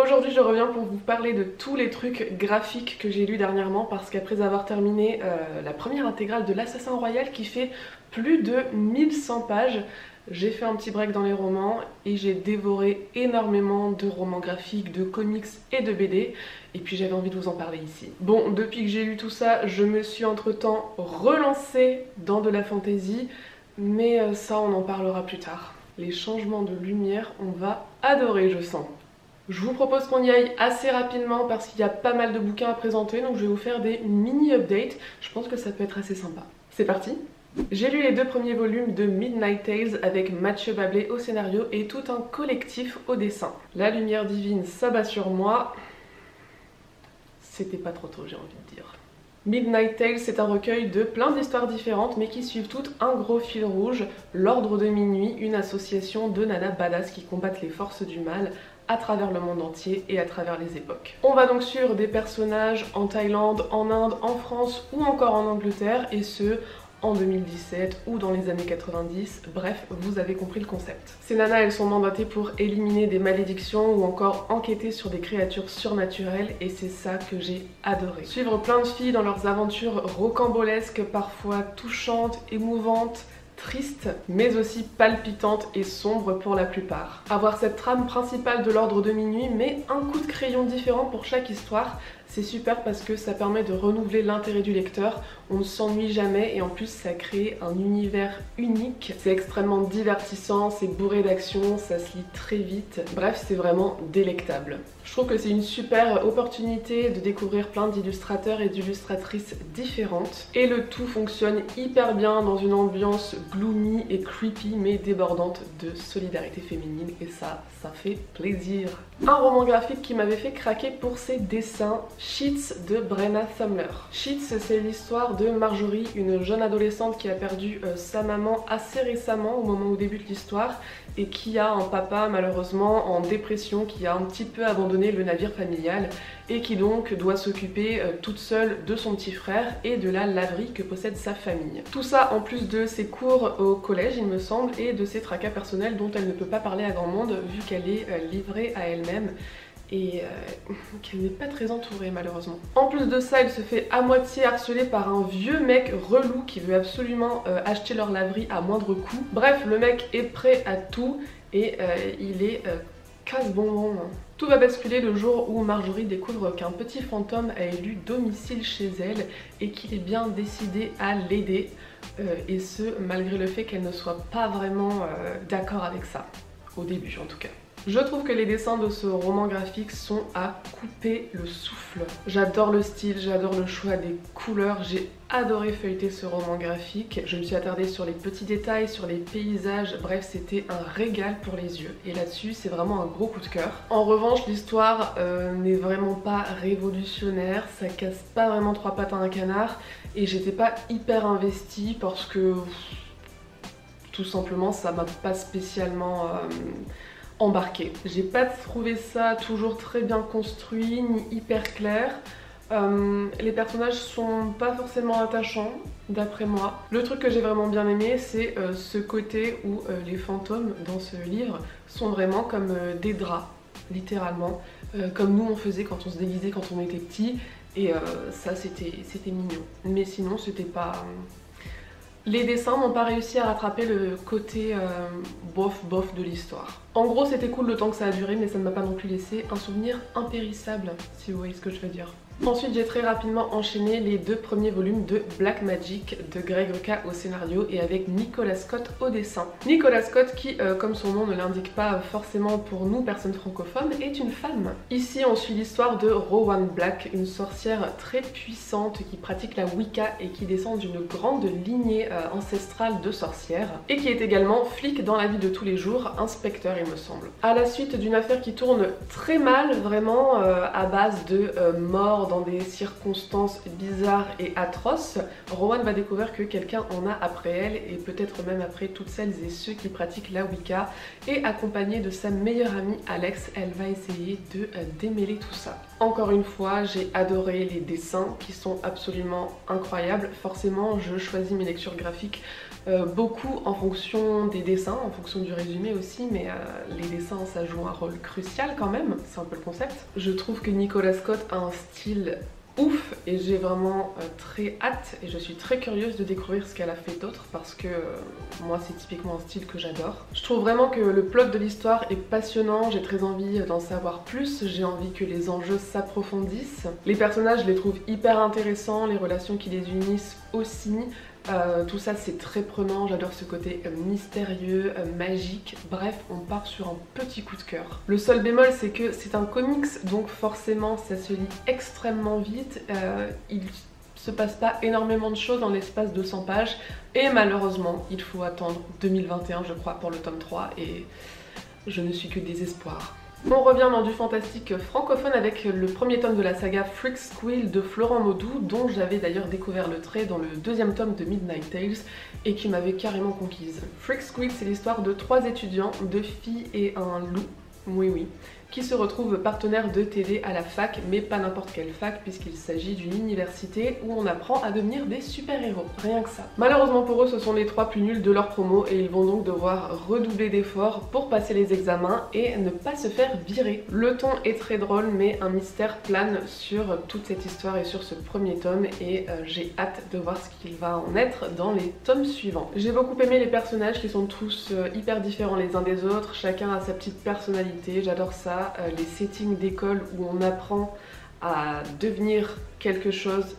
Aujourd'hui je reviens pour vous parler de tous les trucs graphiques que j'ai lus dernièrement parce qu'après avoir terminé la première intégrale de l'Assassin Royal qui fait plus de 1100 pages, j'ai fait un petit break dans les romans et j'ai dévoré énormément de romans graphiques, de comics et de BD et puis j'avais envie de vous en parler ici. Bon, depuis que j'ai lu tout ça, je me suis entre-temps relancée dans de la fantasy, mais ça on en parlera plus tard. Les changements de lumière, on va adorer je sens. Je vous propose qu'on y aille assez rapidement parce qu'il y a pas mal de bouquins à présenter, donc je vais vous faire des mini-updates. Je pense que ça peut être assez sympa. C'est parti! J'ai lu les 2 premiers volumes de Midnight Tales avec Mathieu Bablé au scénario et tout un collectif au dessin. La lumière divine s'abat sur moi. C'était pas trop tôt, j'ai envie de dire. Midnight Tales, c'est un recueil de plein d'histoires différentes mais qui suivent toutes un gros fil rouge, l'Ordre de Minuit, une association de nanas badass qui combattent les forces du mal à travers le monde entier et à travers les époques. On va donc suivre des personnages en Thaïlande, en Inde, en France ou encore en Angleterre, et ce en 2017 ou dans les années 90, bref, vous avez compris le concept. Ces nanas, elles sont mandatées pour éliminer des malédictions ou encore enquêter sur des créatures surnaturelles et c'est ça que j'ai adoré. Suivre plein de filles dans leurs aventures rocambolesques, parfois touchantes, émouvantes, triste, mais aussi palpitante et sombre pour la plupart. Avoir cette trame principale de l'Ordre de Minuit, mais un coup de crayon différent pour chaque histoire, c'est super parce que ça permet de renouveler l'intérêt du lecteur, on ne s'ennuie jamais et en plus ça crée un univers unique. C'est extrêmement divertissant, c'est bourré d'action, ça se lit très vite, bref c'est vraiment délectable. Je trouve que c'est une super opportunité de découvrir plein d'illustrateurs et d'illustratrices différentes et le tout fonctionne hyper bien dans une ambiance gloomy et creepy mais débordante de solidarité féminine et ça fait plaisir. Un roman graphique qui m'avait fait craquer pour ses dessins, Sheets de Brenna Thumler. Sheets, c'est l'histoire de Marjorie, une jeune adolescente qui a perdu sa maman assez récemment au moment où débute l'histoire et qui a un papa malheureusement en dépression qui a un petit peu abandonné le navire familial et qui donc doit s'occuper toute seule de son petit frère et de la laverie que possède sa famille. Tout ça en plus de ses cours au collège il me semble et de ses tracas personnels dont elle ne peut pas parler à grand monde vu qu'elle est livrée à elle-même et qu'elle n'est pas très entourée malheureusement. En plus de ça, elle se fait à moitié harceler par un vieux mec relou qui veut absolument acheter leur laverie à moindre coût. Bref, le mec est prêt à tout et il est casse-bonbon. Tout va basculer le jour où Marjorie découvre qu'un petit fantôme a élu domicile chez elle et qu'il est bien décidé à l'aider et ce malgré le fait qu'elle ne soit pas vraiment d'accord avec ça, au début en tout cas. Je trouve que les dessins de ce roman graphique sont à couper le souffle. J'adore le style, j'adore le choix des couleurs, j'ai adoré feuilleter ce roman graphique. Je me suis attardée sur les petits détails, sur les paysages, bref c'était un régal pour les yeux. Et là-dessus c'est vraiment un gros coup de cœur. En revanche l'histoire n'est vraiment pas révolutionnaire, ça casse pas vraiment 3 pattes à un canard et j'étais pas hyper investie parce que tout simplement ça m'a pas spécialement embarqué. J'ai pas trouvé ça toujours très bien construit ni hyper clair. Les personnages sont pas forcément attachants d'après moi. Le truc que j'ai vraiment bien aimé c'est ce côté où les fantômes dans ce livre sont vraiment comme des draps, littéralement, comme nous on faisait quand on se déguisait quand on était petit et ça c'était mignon. Mais sinon c'était pas... Les dessins n'ont pas réussi à rattraper le côté bof de l'histoire. En gros c'était cool le temps que ça a duré mais ça ne m'a pas non plus laissé un souvenir impérissable si vous voyez ce que je veux dire. Ensuite j'ai très rapidement enchaîné les 2 premiers volumes de Black Magic de Greg Rucka au scénario et avec Nicolas Scott au dessin. Nicolas Scott qui, comme son nom ne l'indique pas forcément pour nous personnes francophones, est une femme. Ici on suit l'histoire de Rowan Black, une sorcière très puissante qui pratique la Wicca et qui descend d'une grande lignée ancestrale de sorcières et qui est également flic dans la vie de tous les jours, inspecteur il me semble. À la suite d'une affaire qui tourne très mal vraiment à base de morts, mort dans des circonstances bizarres et atroces, Rowan va découvrir que quelqu'un en a après elle et peut-être même après toutes celles et ceux qui pratiquent la Wicca, et accompagnée de sa meilleure amie Alex, elle va essayer de démêler tout ça. Encore une fois, j'ai adoré les dessins qui sont absolument incroyables. Forcément, je choisis mes lectures graphiques beaucoup en fonction des dessins, en fonction du résumé aussi, mais les dessins ça joue un rôle crucial quand même, c'est un peu le concept. Je trouve que Nicola Scott a un style ouf et j'ai vraiment très hâte et je suis très curieuse de découvrir ce qu'elle a fait d'autre parce que moi c'est typiquement un style que j'adore. Je trouve vraiment que le plot de l'histoire est passionnant, j'ai très envie d'en savoir plus, j'ai envie que les enjeux s'approfondissent. Les personnages je les trouve hyper intéressants, les relations qui les unissent aussi. Tout ça c'est très prenant, j'adore ce côté mystérieux, magique, bref on part sur un petit coup de cœur. Le seul bémol c'est que c'est un comics donc forcément ça se lit extrêmement vite, il se passe pas énormément de choses dans l'espace de 100 pages et malheureusement il faut attendre 2021 je crois pour le tome 3 et je ne suis que désespoir. On revient dans du fantastique francophone avec le premier tome de la saga Freak Squill de Florent Maudoux, dont j'avais d'ailleurs découvert le trait dans le deuxième tome de Midnight Tales et qui m'avait carrément conquise. Freak Squill, c'est l'histoire de 3 étudiants, 2 filles et un loup, oui, qui se retrouvent partenaires de TD à la fac, mais pas n'importe quelle fac puisqu'il s'agit d'une université où on apprend à devenir des super-héros, rien que ça. Malheureusement pour eux, ce sont les 3 plus nuls de leur promo et ils vont donc devoir redoubler d'efforts pour passer les examens et ne pas se faire virer. Le ton est très drôle mais un mystère plane sur toute cette histoire et sur ce premier tome et j'ai hâte de voir ce qu'il va en être dans les tomes suivants. J'ai beaucoup aimé les personnages qui sont tous hyper différents les uns des autres, chacun a sa petite personnalité, j'adore ça. Les settings d'école où on apprend à devenir quelque chose,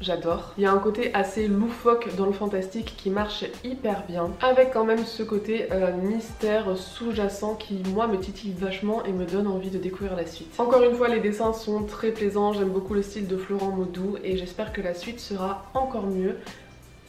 j'adore. Il y a un côté assez loufoque dans le fantastique qui marche hyper bien, avec quand même ce côté mystère sous-jacent qui moi me titille vachement et me donne envie de découvrir la suite. Encore une fois les dessins sont très plaisants, j'aime beaucoup le style de Florent Maudoux et j'espère que la suite sera encore mieux.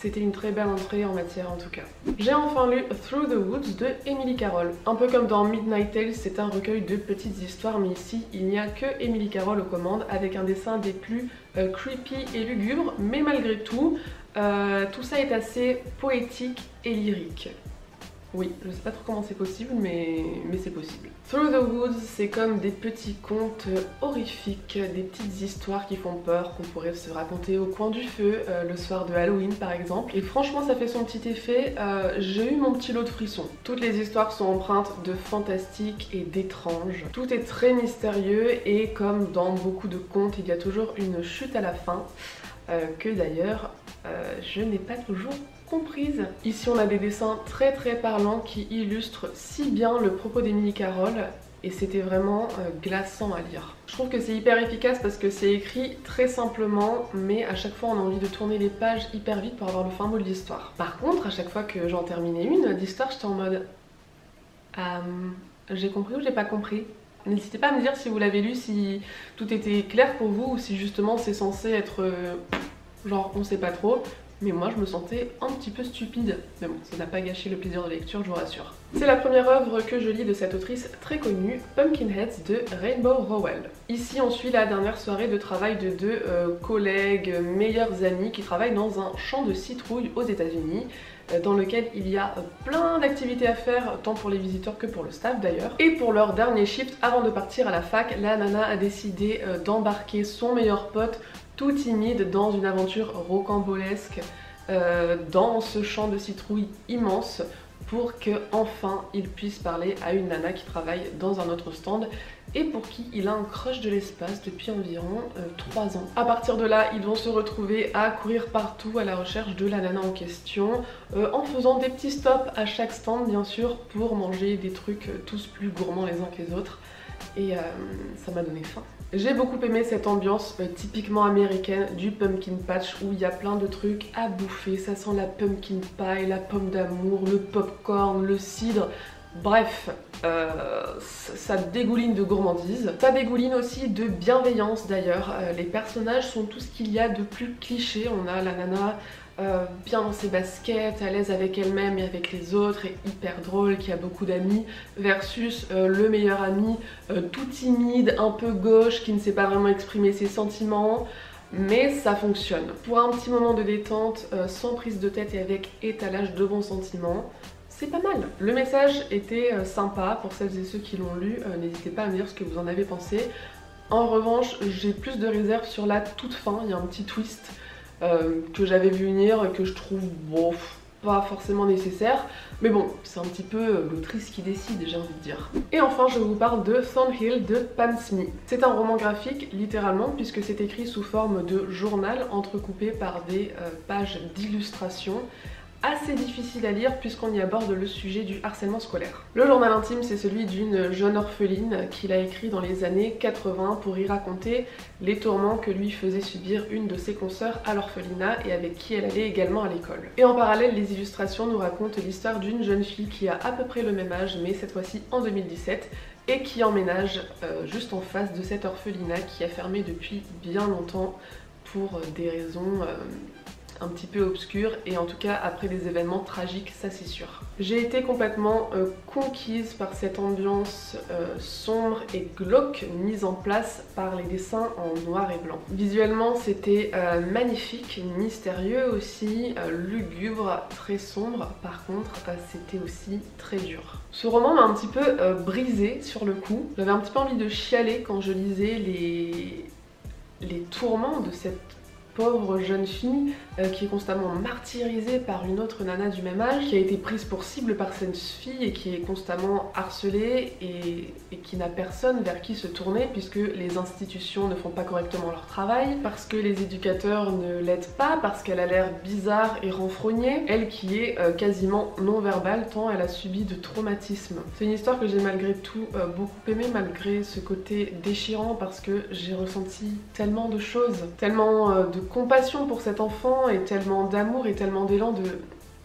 C'était une très belle entrée en matière en tout cas. J'ai enfin lu Through the Woods de Emily Carroll. Un peu comme dans Midnight Tales, c'est un recueil de petites histoires, mais ici il n'y a que Emily Carroll aux commandes avec un dessin des plus creepy et lugubres, mais malgré tout, tout ça est assez poétique et lyrique. Oui, je sais pas trop comment c'est possible, mais c'est possible. Through the Woods, c'est comme des petits contes horrifiques, des petites histoires qui font peur, qu'on pourrait se raconter au coin du feu, le soir de Halloween par exemple. Et franchement, ça fait son petit effet, j'ai eu mon petit lot de frissons. Toutes les histoires sont empreintes de fantastique et d'étrange. Tout est très mystérieux et comme dans beaucoup de contes, il y a toujours une chute à la fin, que d'ailleurs, je n'ai pas toujours comprise. Ici on a des dessins très parlants qui illustrent si bien le propos d'Emily Carroll et c'était vraiment glaçant à lire. Je trouve que c'est hyper efficace parce que c'est écrit très simplement mais à chaque fois on a envie de tourner les pages hyper vite pour avoir le fin mot de l'histoire. Par contre à chaque fois que j'en terminais une d'histoire j'étais en mode j'ai compris ou j'ai pas compris? N'hésitez pas à me dire si vous l'avez lu, si tout était clair pour vous ou si justement c'est censé être genre on sait pas trop. Mais moi je me sentais un petit peu stupide. Mais bon, ça n'a pas gâché le plaisir de lecture, je vous rassure. C'est la première œuvre que je lis de cette autrice très connue, Pumpkinheads de Rainbow Rowell. Ici on suit la dernière soirée de travail de 2 collègues, meilleurs amis qui travaillent dans un champ de citrouilles aux États-Unis, dans lequel il y a plein d'activités à faire, tant pour les visiteurs que pour le staff d'ailleurs. Et pour leur dernier shift, avant de partir à la fac, la nana a décidé d'embarquer son meilleur pote tout timide dans une aventure rocambolesque dans ce champ de citrouilles immense pour que enfin il puisse parler à une nana qui travaille dans un autre stand et pour qui il a un crush de l'espace depuis environ 3 ans. À partir de là, ils vont se retrouver à courir partout à la recherche de la nana en question, en faisant des petits stops à chaque stand bien sûr pour manger des trucs tous plus gourmands les uns que les autres. Et ça m'a donné faim. J'ai beaucoup aimé cette ambiance typiquement américaine du pumpkin patch où il y a plein de trucs à bouffer, ça sent la pumpkin pie, la pomme d'amour, le popcorn, le cidre. Bref, ça dégouline de gourmandise. Ça dégouline aussi de bienveillance d'ailleurs. Les personnages sont tout ce qu'il y a de plus cliché. On a la nana bien dans ses baskets, à l'aise avec elle-même et avec les autres, et hyper drôle, qui a beaucoup d'amis, versus le meilleur ami, tout timide, un peu gauche, qui ne sait pas vraiment exprimer ses sentiments. Mais ça fonctionne. Pour un petit moment de détente, sans prise de tête et avec étalage de bons sentiments, c'est pas mal. Le message était sympa pour celles et ceux qui l'ont lu, n'hésitez pas à me dire ce que vous en avez pensé. En revanche, j'ai plus de réserve sur la toute fin, il y a un petit twist que j'avais vu venir et que je trouve bon, pas forcément nécessaire, mais bon, c'est un petit peu l'autrice qui décide, j'ai envie de dire. Et enfin, je vous parle de Thornhill de Pam Smith. C'est un roman graphique, littéralement, puisque c'est écrit sous forme de journal entrecoupé par des pages d'illustration, assez difficile à lire puisqu'on y aborde le sujet du harcèlement scolaire. Le journal intime, c'est celui d'une jeune orpheline qu'il a écrit dans les années 80 pour y raconter les tourments que lui faisait subir une de ses consoeurs à l'orphelinat et avec qui elle allait également à l'école. Et en parallèle, les illustrations nous racontent l'histoire d'une jeune fille qui a à peu près le même âge, mais cette fois-ci en 2017, et qui emménage juste en face de cet orphelinat qui a fermé depuis bien longtemps pour des raisons un petit peu obscur, et en tout cas après des événements tragiques, ça c'est sûr. J'ai été complètement conquise par cette ambiance sombre et glauque mise en place par les dessins en noir et blanc. Visuellement c'était magnifique, mystérieux aussi, lugubre, très sombre. Par contre c'était aussi très dur. Ce roman m'a un petit peu brisée sur le coup. J'avais un petit peu envie de chialer quand je lisais les tourments de cette pauvre jeune fille qui est constamment martyrisée par une autre nana du même âge, qui a été prise pour cible par cette fille et qui est constamment harcelée et qui n'a personne vers qui se tourner puisque les institutions ne font pas correctement leur travail, parce que les éducateurs ne l'aident pas, parce qu'elle a l'air bizarre et renfrognée, elle qui est quasiment non-verbale tant elle a subi de traumatismes. C'est une histoire que j'ai malgré tout beaucoup aimée, malgré ce côté déchirant, parce que j'ai ressenti tellement de choses, tellement de compassion pour cet enfant et tellement d'amour et tellement d'élan de...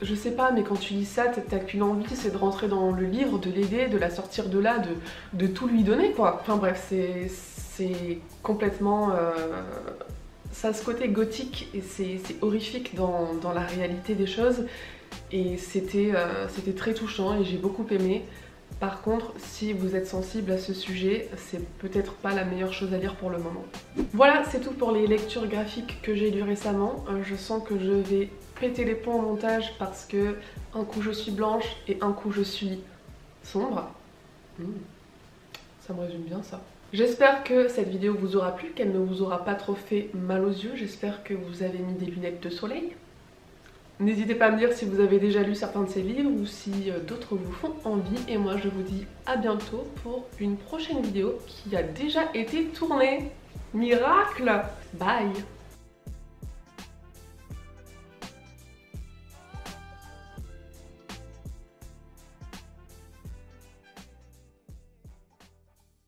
Je sais pas, mais quand tu lis ça, t'as qu'une envie, c'est de rentrer dans le livre, de l'aider, de la sortir de là, de tout lui donner quoi. Enfin bref, c'est complètement... ça a ce côté gothique et c'est horrifique dans la réalité des choses, et c'était très touchant et j'ai beaucoup aimé. Par contre, si vous êtes sensible à ce sujet, c'est peut-être pas la meilleure chose à lire pour le moment. Voilà, c'est tout pour les lectures graphiques que j'ai lues récemment. Je sens que je vais péter les plombs au montage parce que un coup je suis blanche et un coup je suis sombre. Ça me résume bien ça. J'espère que cette vidéo vous aura plu, qu'elle ne vous aura pas trop fait mal aux yeux. J'espère que vous avez mis des lunettes de soleil. N'hésitez pas à me dire si vous avez déjà lu certains de ces livres ou si d'autres vous font envie. Et moi je vous dis à bientôt pour une prochaine vidéo qui a déjà été tournée. Miracle! Bye!